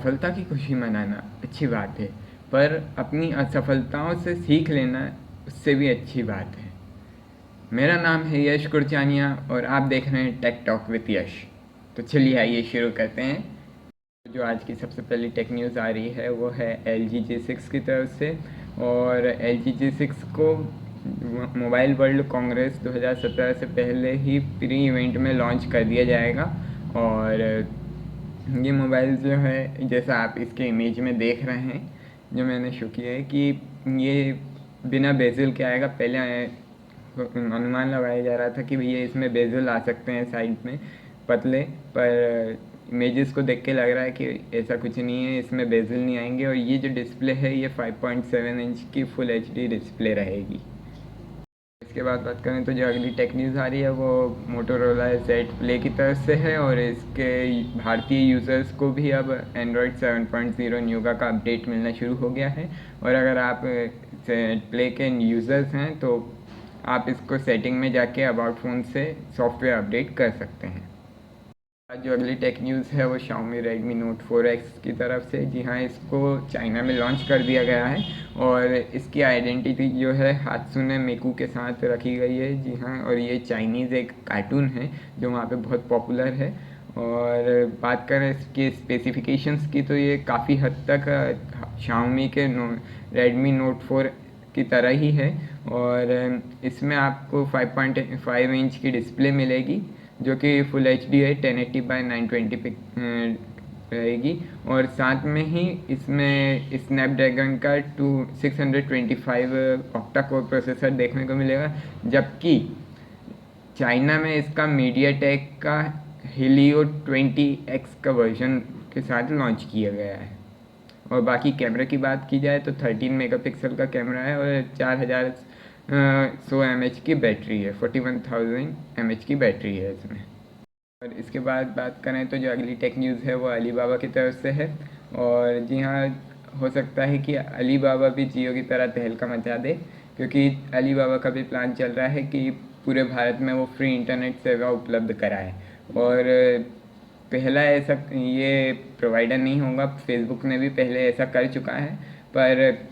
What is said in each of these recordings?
सफलता की खुशी मनाना अच्छी बात है, पर अपनी असफलताओं से सीख लेना उससे भी अच्छी बात है। मेरा नाम है यश कुरचानिया और आप देख रहे हैं टेक टॉक विद यश। तो चलिए आइए शुरू करते हैं। जो आज की सबसे पहली टेक न्यूज़ आ रही है वो है LG G6 की तरफ से। और LG G6 को मोबाइल वर्ल्ड कांग्रेस 2017 से पहले ही प्री इवेंट में लॉन्च कर दिया जाएगा। और ये मोबाइल जो है, जैसा आप इसके इमेज में देख रहे हैं जो मैंने शो किया है, कि ये बिना बेजल के आएगा। पहले अनुमान लगाया जा रहा था कि भैया इसमें बेजल आ सकते हैं साइड में पतले, पर इमेजेस को देख के लग रहा है कि ऐसा कुछ नहीं है, इसमें बेजल नहीं आएंगे। और ये जो डिस्प्ले है ये 5.7 इंच की फुल HD डिस्प्ले रहेगी। इसके बाद बात करें तो जो अगली टेक न्यूज़ आ रही है वो मोटोरोला Z Play की तरफ से है। और इसके भारतीय यूज़र्स को भी अब एंड्रॉयड 7.0 न्यूगा का अपडेट मिलना शुरू हो गया है। और अगर आप Z Play के यूज़र्स हैं तो आप इसको सेटिंग में जाके अबाउट फ़ोन से सॉफ्टवेयर अपडेट कर सकते हैं। जो अगली टेक न्यूज़ है वो Xiaomi Redmi Note 4X की तरफ से। जी हाँ, इसको चाइना में लॉन्च कर दिया गया है और इसकी आइडेंटिटी जो है हात्सुने मिकू के साथ रखी गई है। जी हाँ, और ये चाइनीज़ एक कार्टून है जो वहाँ पे बहुत पॉपुलर है। और बात करें इसके स्पेसिफिकेशंस की तो ये काफ़ी हद तक Xiaomi के Redmi Note 4 की तरह ही है। और इसमें आपको 5.5 इंच की डिस्प्ले मिलेगी जो कि फुल HD है, 1080x920 पिक रहेगी। और साथ में ही इसमें स्नैपड्रैगन का 625 ऑक्टा कोर प्रोसेसर देखने को मिलेगा, जबकि चाइना में इसका मीडियाटेक का Helio 20X का वर्जन के साथ लॉन्च किया गया है। और बाकी कैमरे की बात की जाए तो 13 मेगापिक्सल का कैमरा है और 4100 mAh की बैटरी है, 41,000 mAh की बैटरी है इसमें। और इसके बाद बात करें तो जो अगली टेक न्यूज़ है वो अलीबाबा की तरफ से है। और जी हाँ, हो सकता है कि अलीबाबा भी जियो की तरह तहलका मचा दे, क्योंकि अलीबाबा का भी प्लान चल रहा है कि पूरे भारत में वो फ्री इंटरनेट सेवा उपलब्ध कराए। और पहला ऐसा ये प्रोवाइडर नहीं होगा, फेसबुक ने भी पहले ऐसा कर चुका है। पर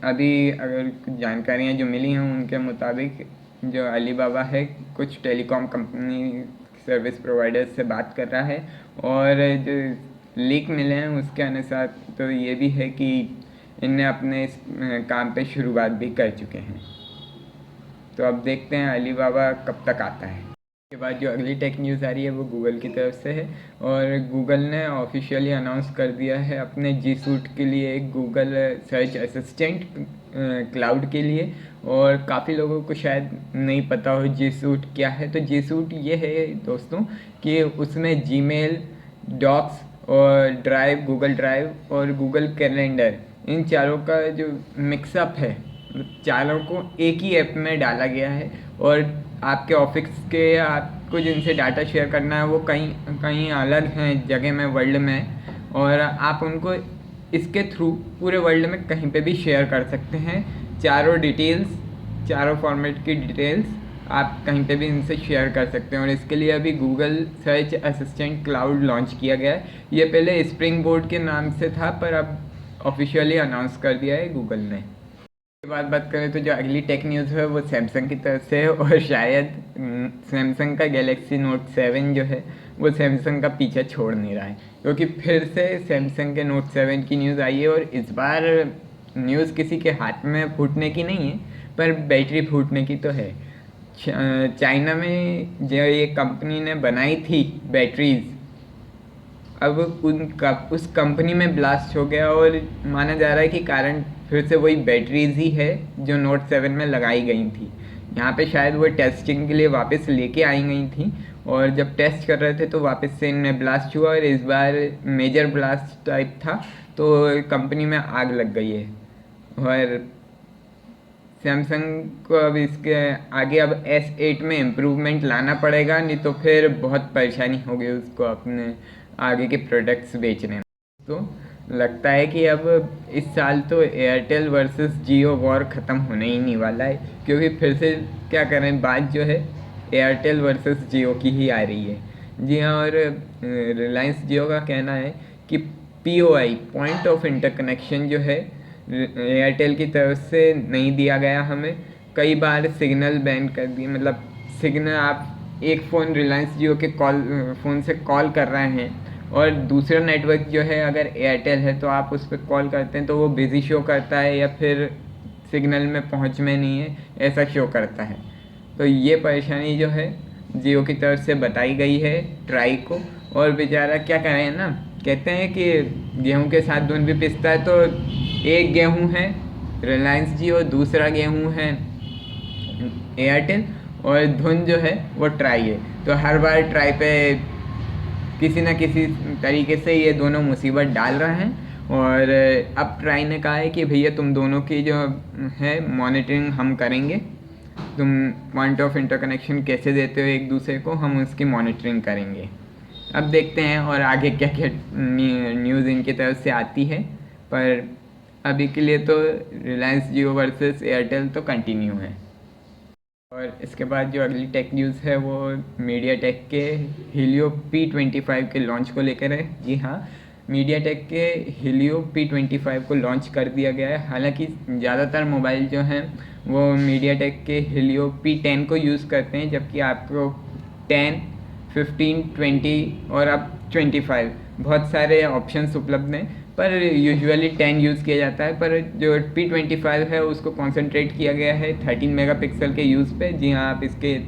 अभी अगर कुछ जानकारियाँ जो मिली हैं उनके मुताबिक जो अलीबाबा है कुछ टेलीकॉम कंपनी सर्विस प्रोवाइडर्स से बात कर रहा है। और जो लीक मिले हैं उसके अनुसार तो ये भी है कि इनने अपने इस काम पे शुरुआत भी कर चुके हैं। तो अब देखते हैं अलीबाबा कब तक आता है। के बाद जो अगली टेक न्यूज़ आ रही है वो गूगल की तरफ से है। और गूगल ने ऑफिशियली अनाउंस कर दिया है अपने जी सूट के लिए एक गूगल सर्च असिस्टेंट क्लाउड के लिए। और काफ़ी लोगों को शायद नहीं पता हो जी सूट क्या है। तो जी सूट ये है दोस्तों कि उसमें जीमेल, डॉक्स और ड्राइव, गूगल ड्राइव और गूगल कैलेंडर, इन चारों का जो मिक्सअप है, चारों को एक ही ऐप में डाला गया है। और आपके ऑफिस के आपको जिनसे डाटा शेयर करना है वो कहीं कहीं अलग हैं जगह में वर्ल्ड में, और आप उनको इसके थ्रू पूरे वर्ल्ड में कहीं पे भी शेयर कर सकते हैं। चारों डिटेल्स, चारों फॉर्मेट की डिटेल्स आप कहीं पे भी इनसे शेयर कर सकते हैं। और इसके लिए अभी Google search assistant cloud launch किया गया है। ये पहले स्प्रिंग बोर्ड के नाम से था, पर अब ऑफिशियली अनाउंस कर दिया है गूगल ने। के बाद बात करें तो जो अगली टेक न्यूज़ है वो सैमसंग की तरफ से है। और शायद सैमसंग का गैलेक्सी नोट 7 जो है वो सैमसंग का पीछा छोड़ नहीं रहा है, क्योंकि फिर से सैमसंग के नोट 7 की न्यूज़ आई है। और इस बार न्यूज़ किसी के हाथ में फूटने की नहीं है, पर बैटरी फूटने की तो है। चाइना में जो ये कंपनी ने बनाई थी बैटरीज, अब उस कंपनी में ब्लास्ट हो गया। और माना जा रहा है कि कारण फिर से वही बैटरीज ही है जो नोट 7 में लगाई गई थी। यहाँ पे शायद वो टेस्टिंग के लिए वापस लेके आई गई थी, और जब टेस्ट कर रहे थे तो वापस से इनमें ब्लास्ट हुआ। और इस बार मेजर ब्लास्ट टाइप था, तो कंपनी में आग लग गई है। और सैमसंग को अब इसके आगे अब S8 में इम्प्रूवमेंट लाना पड़ेगा, नहीं तो फिर बहुत परेशानी होगी उसको अपने आगे के प्रोडक्ट्स बेचने में। तो लगता है कि अब इस साल तो एयरटेल वर्सेस जियो वॉर ख़त्म होने ही नहीं वाला है, क्योंकि फिर से क्या करें, बात जो है एयरटेल वर्सेस जियो की ही आ रही है। जी हाँ, और रिलायंस जियो का कहना है कि POI पॉइंट ऑफ इंटरकनेक्शन जो है एयरटेल की तरफ से नहीं दिया गया हमें। कई बार सिग्नल बैन कर दिए, मतलब सिग्नल आप एक फ़ोन रिलायंस जियो के फ़ोन से कॉल कर रहे हैं और दूसरा नेटवर्क जो है अगर एयरटेल है तो आप उस पर कॉल करते हैं तो वो बिज़ी शो करता है या फिर सिग्नल में पहुंच में नहीं है ऐसा शो करता है। तो ये परेशानी जो है जियो की तरफ से बताई गई है ट्राई को। और बेचारा क्या करें ना, कहते हैं कि गेहूं के साथ धुन भी पिसता है। तो एक गेहूं है रिलायंस जियो, दूसरा गेहूं है एयरटेल और धुन जो है वो ट्राई है। तो हर बार ट्राई पे किसी ना किसी तरीके से ये दोनों मुसीबत डाल रहे हैं। और अब ट्राई ने कहा है कि भैया तुम दोनों की जो है मॉनिटरिंग हम करेंगे, तुम पॉइंट ऑफ इंटरकनेक्शन कैसे देते हो एक दूसरे को, हम उसकी मॉनिटरिंग करेंगे। अब देखते हैं और आगे क्या क्या न्यूज़ इनकी तरफ से आती है। पर अभी के लिए तो रिलायंस जियो वर्सेस एयरटेल तो कंटिन्यू है। और इसके बाद जो अगली टेक न्यूज़ है वो मीडिया टेक के हीलियो P25 के लॉन्च को लेकर है। जी हाँ, मीडिया टेक के हीलियो P25 को लॉन्च कर दिया गया है। हालांकि ज़्यादातर मोबाइल जो हैं वो मीडिया टेक के हीलियो P10 को यूज़ करते हैं, जबकि आपको 10, 15, 20 और अब 25 बहुत सारे ऑप्शंस उपलब्ध हैं, पर यूजुअली 10 यूज़ किया जाता है। पर जो P25 है उसको कॉन्सेंट्रेट किया गया है 13 मेगापिक्सल के यूज़ पे। जी हाँ, आप इसके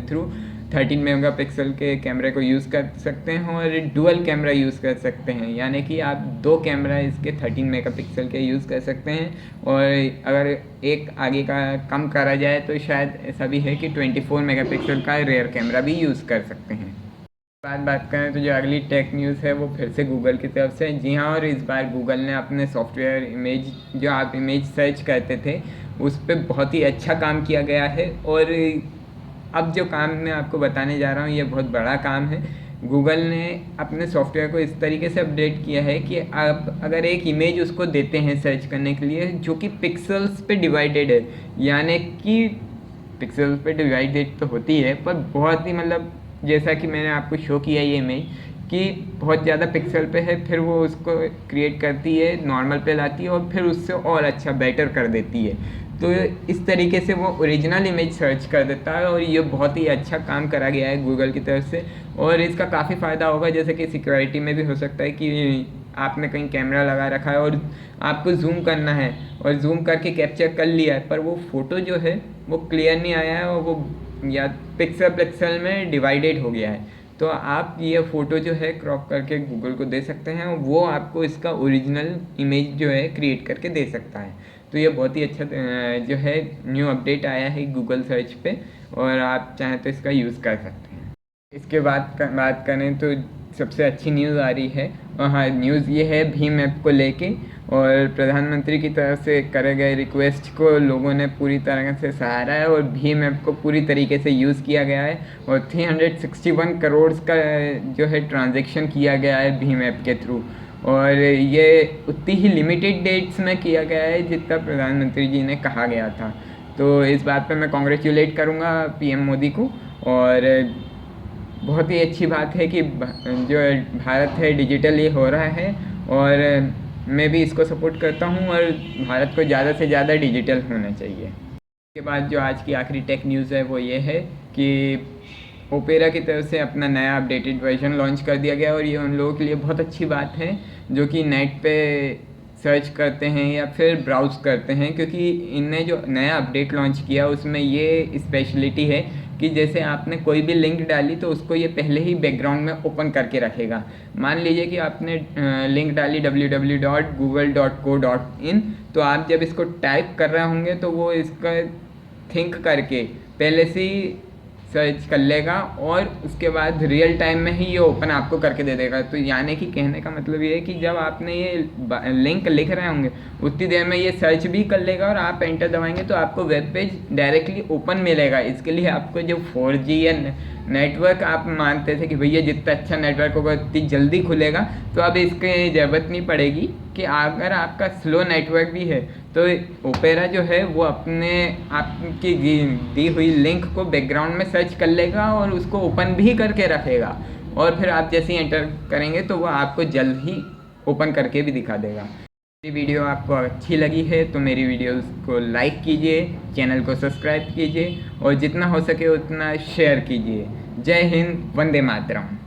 थ्रू 13 मेगापिक्सल के कैमरे को यूज़ कर सकते हैं और डुअल कैमरा यूज़ कर सकते हैं, यानी कि आप 2 कैमरा इसके 13 मेगापिक्सल के यूज़ कर सकते हैं। और अगर एक आगे का कम करा जाए तो शायद ऐसा भी है कि 24 मेगापिक्सल का रेयर कैमरा भी यूज़ कर सकते हैं। बात करें तो जो अगली टेक न्यूज़ है वो फिर से गूगल की तरफ से। जी हाँ, और इस बार गूगल ने अपने सॉफ्टवेयर इमेज, जो आप इमेज सर्च करते थे उस पर बहुत ही अच्छा काम किया गया है। और अब जो काम मैं आपको बताने जा रहा हूँ ये बहुत बड़ा काम है। गूगल ने अपने सॉफ्टवेयर को इस तरीके से अपडेट किया है कि आप अगर एक इमेज उसको देते हैं सर्च करने के लिए जो कि पिक्सल्स पे डिवाइडेड है, यानी कि पिक्सल्स पे डिवाइडेड तो होती है पर बहुत ही, मतलब जैसा कि मैंने आपको शो किया ये इमेज कि बहुत ज़्यादा पिक्सल पे है, फिर वो उसको क्रिएट करती है, नॉर्मल पे लाती है और फिर उससे और अच्छा बेटर कर देती है। तो इस तरीके से वो ओरिजिनल इमेज सर्च कर देता है और ये बहुत ही अच्छा काम करा गया है गूगल की तरफ से। और इसका काफ़ी फ़ायदा होगा, जैसे कि सिक्योरिटी में भी हो सकता है कि आपने कहीं कैमरा लगा रखा है और आपको जूम करना है और जूम करके कैप्चर कर लिया है, पर वो फ़ोटो जो है वो क्लियर नहीं आया है और वो या पिक्सल में डिवाइडेड हो गया है, तो आप ये फ़ोटो जो है क्रॉप करके गूगल को दे सकते हैं और वो आपको इसका ओरिजिनल इमेज जो है क्रिएट करके दे सकता है। तो ये बहुत ही अच्छा जो है न्यू अपडेट आया है गूगल सर्च पे और आप चाहें तो इसका यूज़ कर सकते हैं। इसके बाद बात करें तो सबसे अच्छी न्यूज़ आ रही है, और हाँ, न्यूज़ ये है भीम ऐप को लेके। और प्रधानमंत्री की तरफ से करे गए रिक्वेस्ट को लोगों ने पूरी तरह से सराहा है और भीम ऐप को पूरी तरीके से यूज़ किया गया है और 361 करोड़ का जो है ट्रांजैक्शन किया गया है भीम ऐप के थ्रू। और ये उतनी ही लिमिटेड डेट्स में किया गया है जितना प्रधानमंत्री जी ने कहा गया था। तो इस बात पे मैं कॉन्ग्रेचुलेट करूँगा पीएम मोदी को। और बहुत ही अच्छी बात है कि जो भारत है डिजिटली हो रहा है और मैं भी इसको सपोर्ट करता हूँ और भारत को ज़्यादा से ज़्यादा डिजिटल होना चाहिए। इसके बाद जो आज की आखिरी टेक न्यूज़ है वो ये है कि ओपेरा की तरफ से अपना नया अपडेटेड वर्जन लॉन्च कर दिया गया और ये उन लोगों के लिए बहुत अच्छी बात है जो कि नेट पे सर्च करते हैं या फिर ब्राउज़ करते हैं, क्योंकि इनने जो नया अपडेट लॉन्च किया उसमें ये स्पेशलिटी है कि जैसे आपने कोई भी लिंक डाली तो उसको ये पहले ही बैकग्राउंड में ओपन करके रखेगा। मान लीजिए कि आपने लिंक डाली www.google.co.in, तो आप जब इसको टाइप कर रहे होंगे तो वो इसका थिंक करके पहले से ही सर्च कर लेगा और उसके बाद रियल टाइम में ही ये ओपन आपको करके दे देगा। तो यानी कि कहने का मतलब ये है कि जब आपने ये लिंक लिख रहे होंगे उतनी देर में ये सर्च भी कर लेगा और आप एंटर दबाएंगे तो आपको वेब पेज डायरेक्टली ओपन मिलेगा। इसके लिए आपको जो 4G या नेटवर्क आप मानते थे कि भैया जितना अच्छा नेटवर्क होगा उतनी जल्दी खुलेगा, तो अब इसकी ज़रूरत नहीं पड़ेगी कि अगर आपका स्लो नेटवर्क भी है तो ओपेरा जो है वो अपने आपकी दी हुई लिंक को बैकग्राउंड में सर्च कर लेगा और उसको ओपन भी करके रखेगा और फिर आप जैसे ही एंटर करेंगे तो वो आपको जल्द ही ओपन करके भी दिखा देगा। मेरी वीडियो आपको अच्छी लगी है तो मेरी वीडियोस को लाइक कीजिए, चैनल को सब्सक्राइब कीजिए और जितना हो सके उतना शेयर कीजिए। जय हिंद, वंदे मातरम।